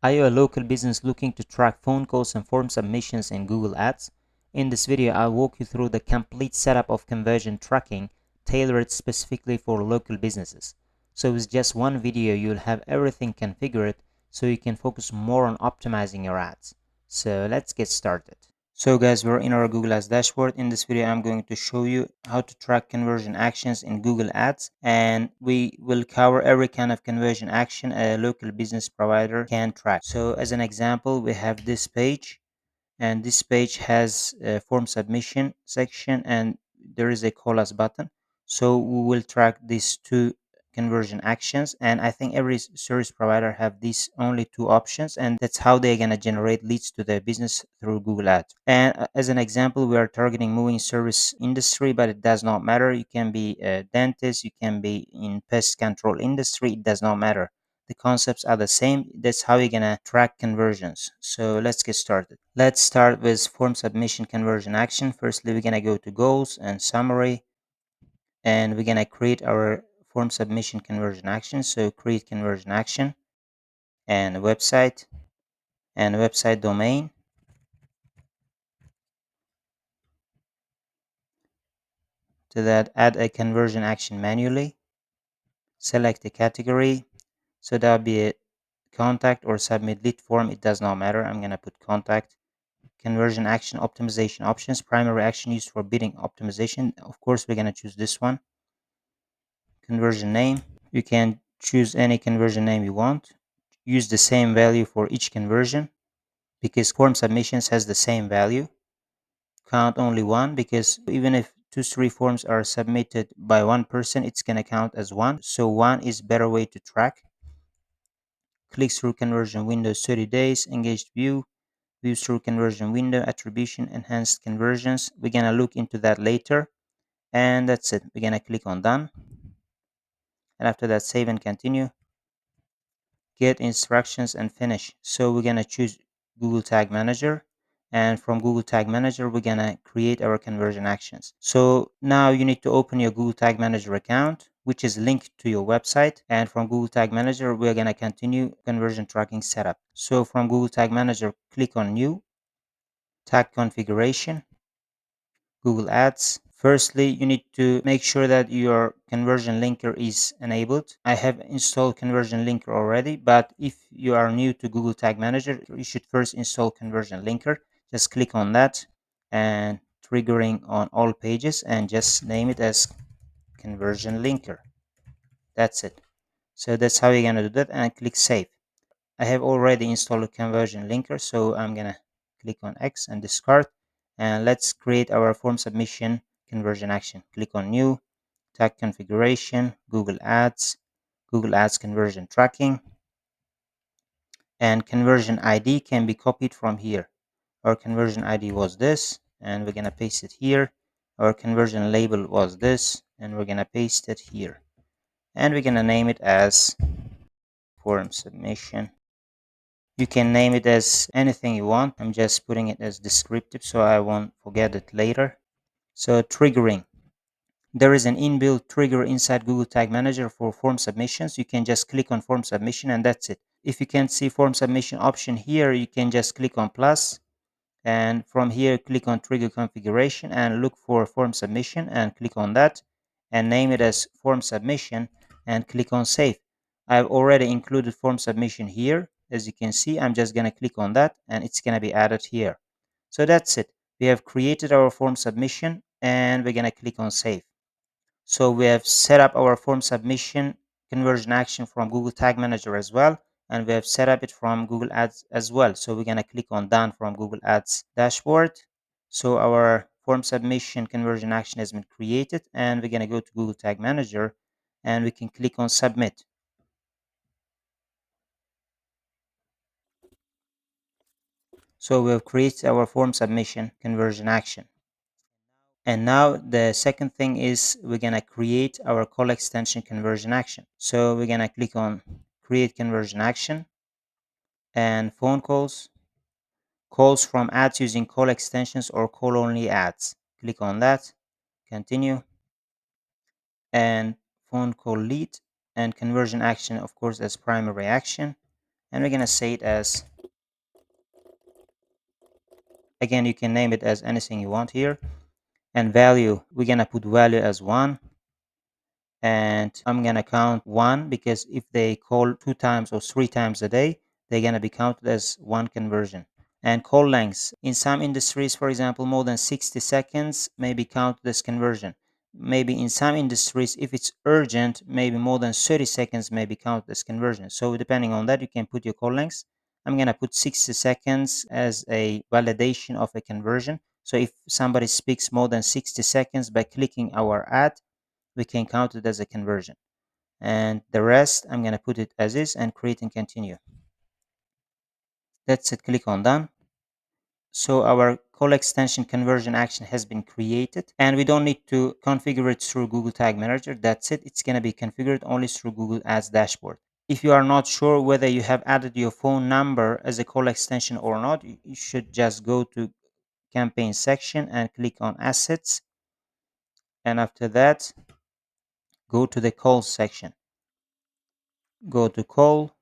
Are you a local business looking to track phone calls and form submissions in Google Ads? In this video, I'll walk you through the complete setup of conversion tracking tailored specifically for local businesses. So with just one video, you'll have everything configured so you can focus more on optimizing your ads. So let's get started. So guys, we're in our Google Ads dashboard. In this video, I'm going to show you how to track conversion actions in Google Ads, and we will cover every kind of conversion action a local business provider can track. So as an example, we have this page, and this page has a form submission section, and there is a call us button. So we will track these two conversion actions, and I think every service provider have these only two options, and that's how they're going to generate leads to their business through Google Ads. And as an example, we are targeting moving service industry, but it does not matter. You can be a dentist, you can be in pest control industry, it does not matter. The concepts are the same. That's how you're gonna track conversions. So let's get started. Let's start with form submission conversion action. Firstly, we're gonna go to goals and summary, and we're gonna create our form submission conversion action. So create conversion action and website domain. To that, add a conversion action manually. Select a category. So that'll be a contact or submit lead form. It does not matter. I'm gonna put contact. Conversion action optimization options, primary action used for bidding optimization. Of course, we're going to choose this one. Conversion name, you can choose any conversion name you want. Use the same value for each conversion because form submissions has the same value. Count only one, because even if 2-3 forms are submitted by one person, it's going to count as one. So one is better way to track. Click through conversion window 30 days, engaged view, views through conversion window, attribution, enhanced conversions. We're going to look into that later. And that's it. We're going to click on done. And after that, save and continue. Get instructions and finish. So we're going to choose Google Tag Manager. And from Google Tag Manager, we're going to create our conversion actions. So now you need to open your Google Tag Manager account, which is linked to your website. And from Google Tag Manager, we're going to continue conversion tracking setup. So from Google Tag Manager, click on New, Tag Configuration, Google Ads. Firstly, you need to make sure that your conversion linker is enabled. I have installed conversion linker already, but if you are new to Google Tag Manager, you should first install conversion linker. Just click on that and triggering on all pages and just name it as conversion linker. That's it. So that's how you're going to do that, and click save. I have already installed a conversion linker, so I'm going to click on X and discard. And let's create our form submission conversion action. Click on New, Tag Configuration, Google Ads Conversion Tracking. And conversion ID can be copied from here. Our conversion ID was this, and we're going to paste it here. Our conversion label was this, and we're going to paste it here. And we're going to name it as form submission. You can name it as anything you want. I'm just putting it as descriptive so I won't forget it later. So triggering. There is an inbuilt trigger inside Google Tag Manager for form submissions. You can just click on form submission and that's it. If you can't see form submission option here, you can just click on plus, and from here click on trigger configuration and look for form submission and click on that and name it as form submission and click on save. I've already included form submission here. As you can see, I'm just going to click on that and it's going to be added here. So that's it. We have created our form submission and we're going to click on save. So we have set up our form submission conversion action from Google Tag Manager as well, and we have set up it from Google Ads as well. So we're going to click on done from Google Ads dashboard. So our form submission conversion action has been created, and we're going to go to Google Tag Manager and we can click on submit. So we have created our form submission conversion action. And now the second thing is we're going to create our call extension conversion action. So we're going to click on create conversion action and phone calls, calls from ads using call extensions or call only ads. Click on that, continue, and phone call lead and conversion action, of course, as primary action. and we're going to say it as, again, you can name it as anything you want here. And value, we're going to put value as 1. And I'm going to count 1 because if they call 2 times or 3 times a day, they're going to be counted as 1 conversion. And call lengths, in some industries, for example, more than 60 seconds may be counted as conversion. Maybe in some industries, if it's urgent, maybe more than 30 seconds may be counted as conversion. So depending on that, you can put your call lengths. I'm going to put 60 seconds as a validation of a conversion. So if somebody speaks more than 60 seconds by clicking our ad, we can count it as a conversion. And the rest, I'm going to put it as is and create and continue. That's it. Click on done. So our call extension conversion action has been created, and we don't need to configure it through Google Tag Manager. That's it. It's going to be configured only through Google Ads dashboard. If you are not sure whether you have added your phone number as a call extension or not, you should just go to campaign section and click on assets. And after that, go to the call section. Go to call.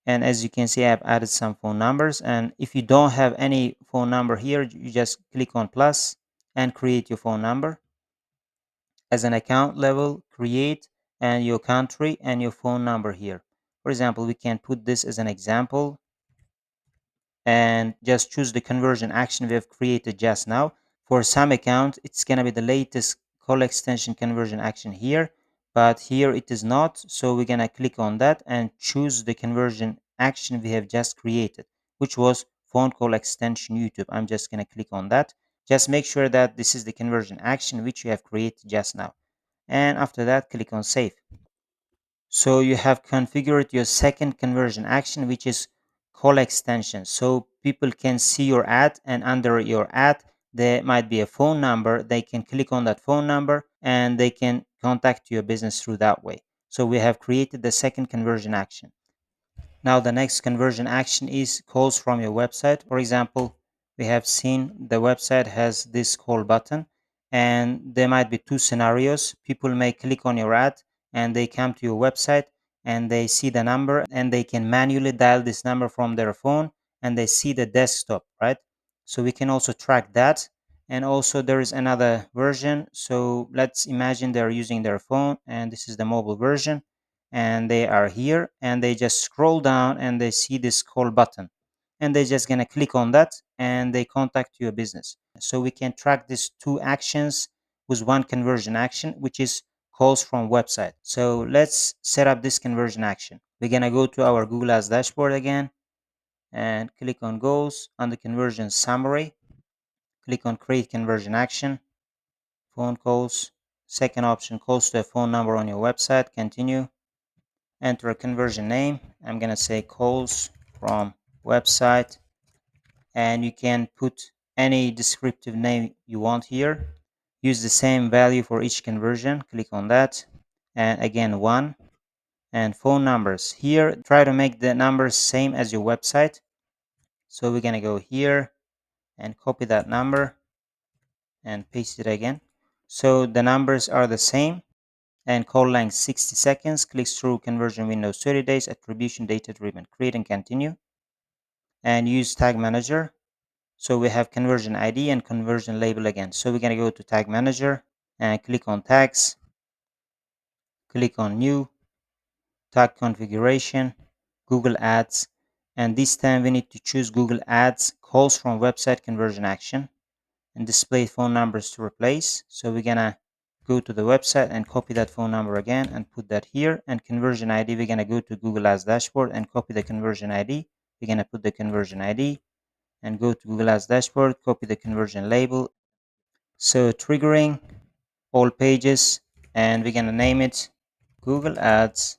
And as you can see, I've added some phone numbers. And if you don't have any phone number here, you just click on plus and create your phone number. As an account level, create and your country and your phone number here. For example, we can put this as an example and just choose the conversion action we have created just now. For some account, it's going to be the latest call extension conversion action here, but here it is not. So we're going to click on that and choose the conversion action we have just created, which was phone call extension YouTube. I'm just going to click on that. Just make sure that this is the conversion action which you have created just now. And after that, click on save. So you have configured your second conversion action, which is call extension. So people can see your ad, and under your ad, there might be a phone number. They can click on that phone number and they can contact your business through that way. So we have created the second conversion action. Now the next conversion action is calls from your website. For example, we have seen the website has this call button, and there might be two scenarios. People may click on your ad and they come to your website and they see the number and they can manually dial this number from their phone and they see the desktop, right? So we can also track that. And also there is another version. So let's imagine they're using their phone and this is the mobile version, and they are here and they just scroll down and they see this call button and they're just going to click on that and they contact your business. So we can track these two actions with one conversion action, which is calls from website. So let's set up this conversion action. We're going to go to our Google Ads dashboard again and click on goals. On the conversion summary, click on create conversion action, phone calls. Second option, calls to a phone number on your website. Continue. Enter a conversion name. I'm going to say calls from website, and you can put any descriptive name you want here. Use the same value for each conversion. Click on that, and again 1. And phone numbers here, try to make the numbers same as your website. So we're going to go here and copy that number and paste it again. So the numbers are the same. And call length 60 seconds, clicks through conversion window 30 days, attribution data driven. Create and continue. And use tag manager. So we have conversion ID and conversion label again. So we're going to go to tag manager and click on tags, click on new, tag configuration, Google Ads. And this time we need to choose Google Ads calls from website conversion action and display phone numbers to replace. So we're going to go to the website and copy that phone number again and put that here. And conversion ID, we're going to go to Google Ads dashboard and copy the conversion ID. We're going to put the conversion ID and go to Google Ads dashboard, copy the conversion label. So triggering all pages, and we're going to name it Google Ads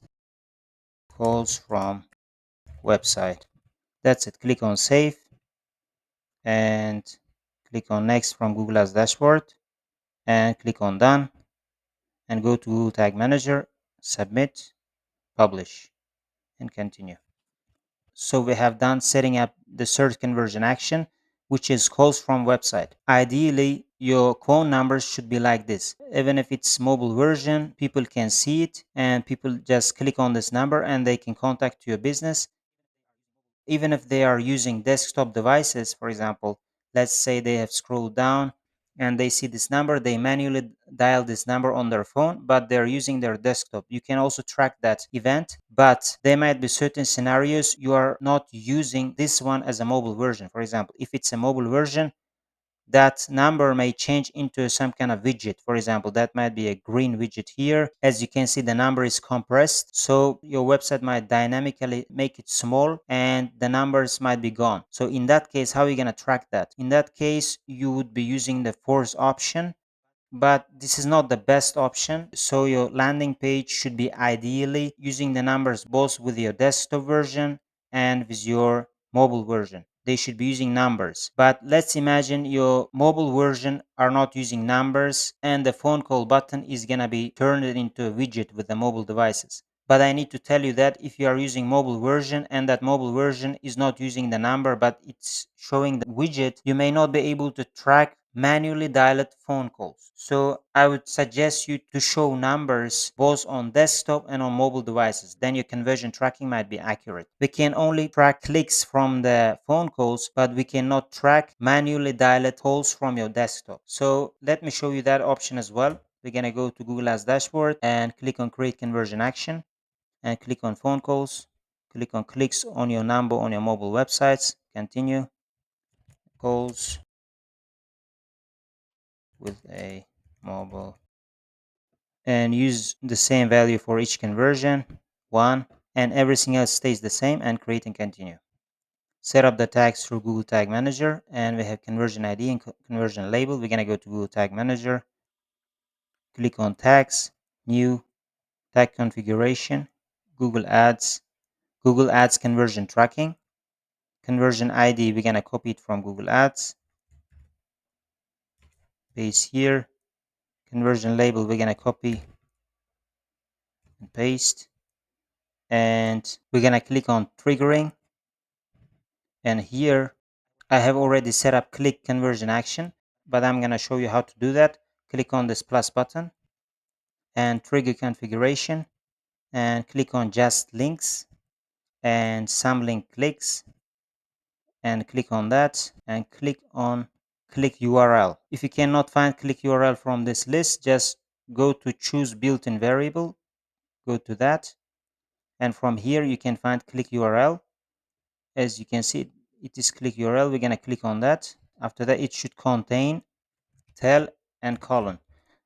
calls from website. That's it. Click on save and click on next from Google Ads dashboard and click on done. And go to Google Tag Manager, submit, publish, and continue. So we have done setting up the third conversion action, which is calls from website. Ideally, your phone numbers should be like this. Even if it's mobile version, people can see it and people just click on this number and they can contact your business. Even if they are using desktop devices, for example, let's say they have scrolled down and they see this number, they manually dial this number on their phone, but they're using their desktop. You can also track that event, but there might be certain scenarios you are not using this one as a mobile version. For example, if it's a mobile version, that number may change into some kind of widget. For example, that might be a green widget here. As you can see, the number is compressed. So your website might dynamically make it small and the numbers might be gone. So in that case, how are you going to track that? In that case, you would be using the force option, but this is not the best option. So your landing page should be ideally using the numbers both with your desktop version and with your mobile version. They should be using numbers. But let's imagine your mobile version are not using numbers and the phone call button is gonna be turned into a widget with the mobile devices. But I need to tell you that if you are using mobile version and that mobile version is not using the number but it's showing the widget, you may not be able to track manually dialed phone calls. So I would suggest you to show numbers both on desktop and on mobile devices. Then your conversion tracking might be accurate. We can only track clicks from the phone calls, but we cannot track manually dialed calls from your desktop. So let me show you that option as well. We're going to go to Google Ads dashboard and click on create conversion action and click on phone calls. Click on clicks on your number on your mobile websites. Continue. Calls with a mobile and use the same value for each conversion, 1, and everything else stays the same, and create and continue. Set up the tags through Google Tag Manager, and we have conversion ID and conversion label. We're going to go to Google Tag Manager, click on tags, new, tag configuration, Google Ads conversion tracking, conversion ID, we're going to copy it from Google Ads, paste here, conversion label, we're going to copy and paste, and we're going to click on triggering, and here I have already set up click conversion action, but I'm going to show you how to do that. Click on this plus button and trigger configuration and click on just links and some link clicks and click on that and click on click URL. If you cannot find click URL from this list, just go to choose built-in variable, go to that, and from here you can find click URL. As you can see, it is click URL. We're going to click on that. After that, it should contain tel and colon.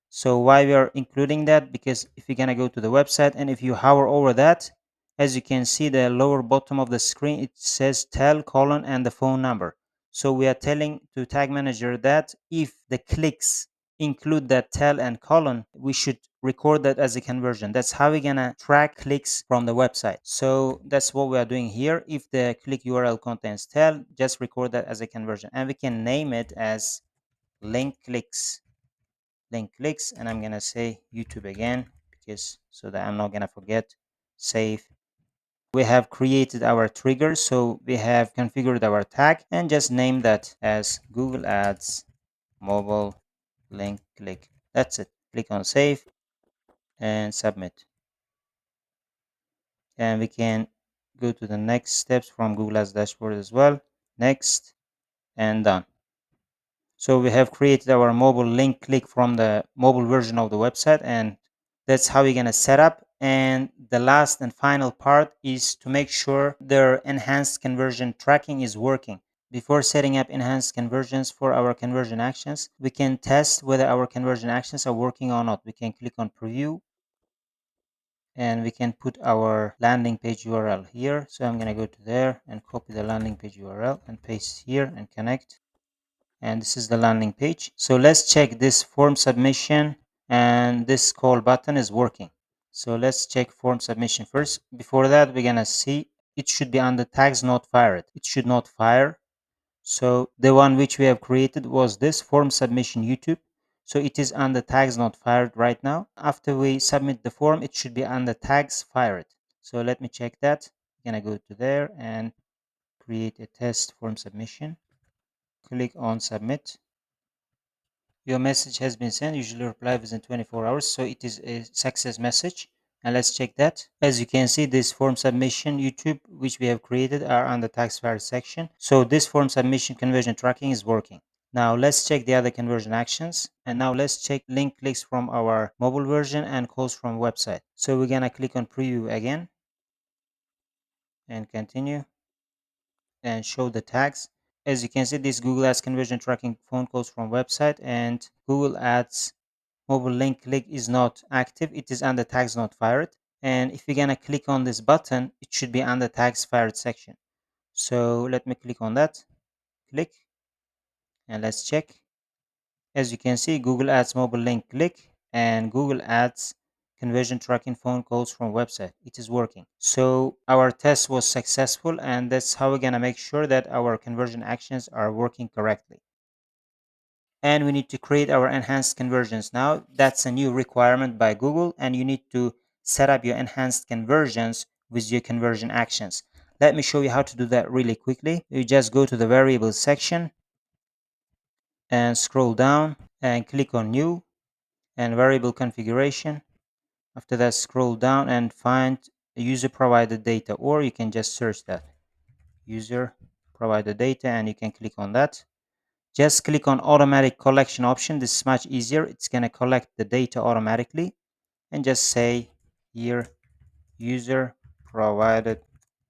So why we are including that? Because if you're gonna go to the website and if you hover over that, as you can see the lower bottom of the screen, it says tel colon and the phone number. So we are telling to Tag Manager that if the clicks include that tel and colon, we should record that as a conversion. That's how we're gonna track clicks from the website. So that's what we are doing here. If the click URL contains tel, just record that as a conversion, and we can name it as link clicks, and I'm gonna say YouTube again because so that I'm not gonna forget. Save. We have created our trigger, so we have configured our tag and just name that as Google Ads mobile link click. That's it. Click on save and submit, and we can go to the next steps from Google Ads dashboard as well. Next, and done. So we have created our mobile link click from the mobile version of the website, and that's how you're going to set up. And the last and final part is to make sure their enhanced conversion tracking is working. Before setting up enhanced conversions for our conversion actions, we can test whether our conversion actions are working or not. We can click on preview and we can put our landing page URL here. So I'm going to go to there and copy the landing page URL and paste here and connect. And this is the landing page. So let's check this form submission, and this call button is working. So let's check form submission first. Before that, we're gonna see it should be under tags not fired. It should not fire. So the one which we have created was this form submission YouTube. So it is under tags not fired right now. After we submit the form, it should be under tags fired. So let me check that. I'm gonna go to there and create a test form submission. Click on submit. Your message has been sent, usually reply within 24 hours, so it is a success message. And let's check that. As you can see, this form submission YouTube which we have created are on the tax file section. So this form submission conversion tracking is working. Now let's check the other conversion actions. And now let's check link clicks from our mobile version and calls from website. So we're gonna click on preview again and continue and show the tags. As you can see, this Google Ads conversion tracking phone calls from website and Google Ads mobile link click is not active. It is under tags not fired. And if you're gonna click on this button, it should be under tags fired section. So let me click on that. Click and let's check. As you can see, Google Ads mobile link click and Google Ads conversion tracking phone calls from website. It is working. So our test was successful, and that's how we're gonna make sure that our conversion actions are working correctly. And we need to create our enhanced conversions. Now that's a new requirement by Google, and you need to set up your enhanced conversions with your conversion actions. Let me show you how to do that really quickly. You just go to the variables section and scroll down and click on new and variable configuration. After that, scroll down and find user provided data, or you can just search that user provided data and you can click on that. Just click on automatic collection option. This is much easier. It's going to collect the data automatically, and just say here user provided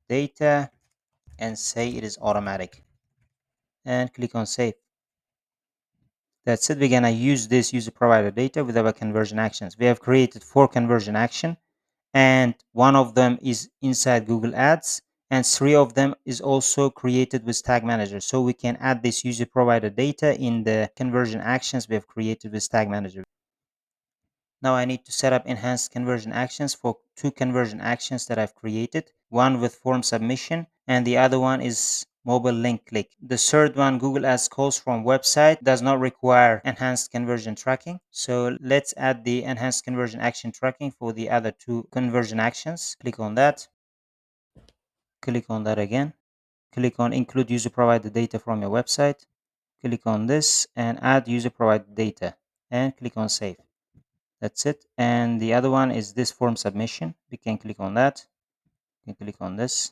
data and say it is automatic and click on save. That's it. We're going to use this user provided data with our conversion actions. We have created 4 conversion action, and one of them is inside Google Ads and 3 of them is also created with Tag Manager. So we can add this user provided data in the conversion actions we have created with Tag Manager. Now I need to set up enhanced conversion actions for 2 conversion actions that I've created. One with form submission and the other one is mobile link click. The third one, Google Ads calls from website, does not require enhanced conversion tracking. So let's add the enhanced conversion action tracking for the other 2 conversion actions. Click on that. Click on that again. Click on include user provided data from your website. Click on this and add user provided data and click on save. That's it. And the other one is this form submission. We can click on that. You can click on this.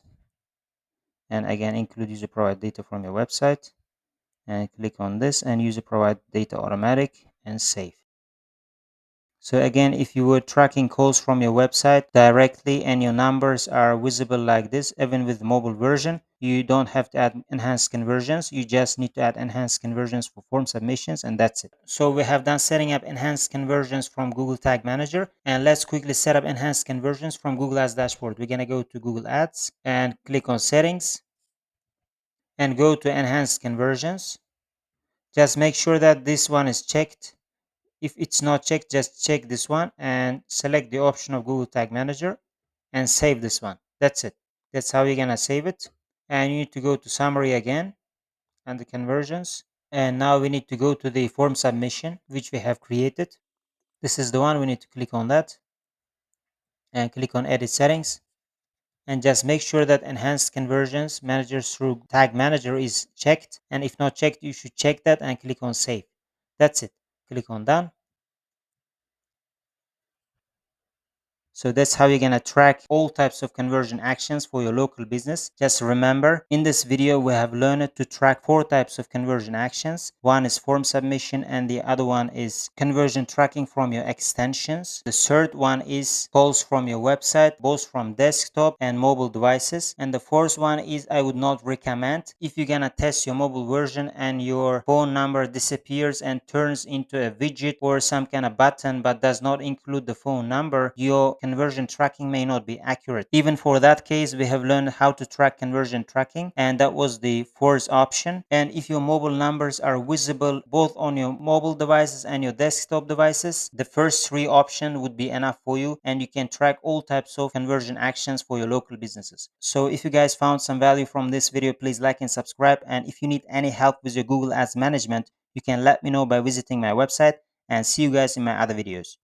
And again, include user provide data from your website. And click on this and user provide data automatic and save. So again, if you were tracking calls from your website directly and your numbers are visible like this, even with the mobile version, you don't have to add enhanced conversions. You just need to add enhanced conversions for form submissions and that's it. So we have done setting up enhanced conversions from Google Tag Manager, and let's quickly set up enhanced conversions from Google Ads dashboard. We're going to go to Google Ads and click on settings and go to enhanced conversions. Just make sure that this one is checked. If it's not checked, just check this one and select the option of Google Tag Manager and save this one. That's it. That's how you're gonna save it. And you need to go to summary again and the conversions. And now we need to go to the form submission, which we have created. This is the one. We need to click on that and click on edit settings. And just make sure that enhanced conversions manager through Tag Manager is checked. And if not checked, you should check that and click on save. That's it. Click on done. So that's how you're going to track all types of conversion actions for your local business. Just remember, in this video, we have learned to track 4 types of conversion actions. One is form submission and the other one is conversion tracking from your extensions. The third one is calls from your website, both from desktop and mobile devices. And the fourth one is I would not recommend if you're going to test your mobile version and your phone number disappears and turns into a widget or some kind of button but does not include the phone number, your conversion tracking may not be accurate. Even for that case, we have learned how to track conversion tracking, and that was the fourth option. And if your mobile numbers are visible both on your mobile devices and your desktop devices, the first 3 options would be enough for you, and you can track all types of conversion actions for your local businesses. So if you guys found some value from this video, please like and subscribe. And if you need any help with your Google Ads management, you can let me know by visiting my website, and see you guys in my other videos.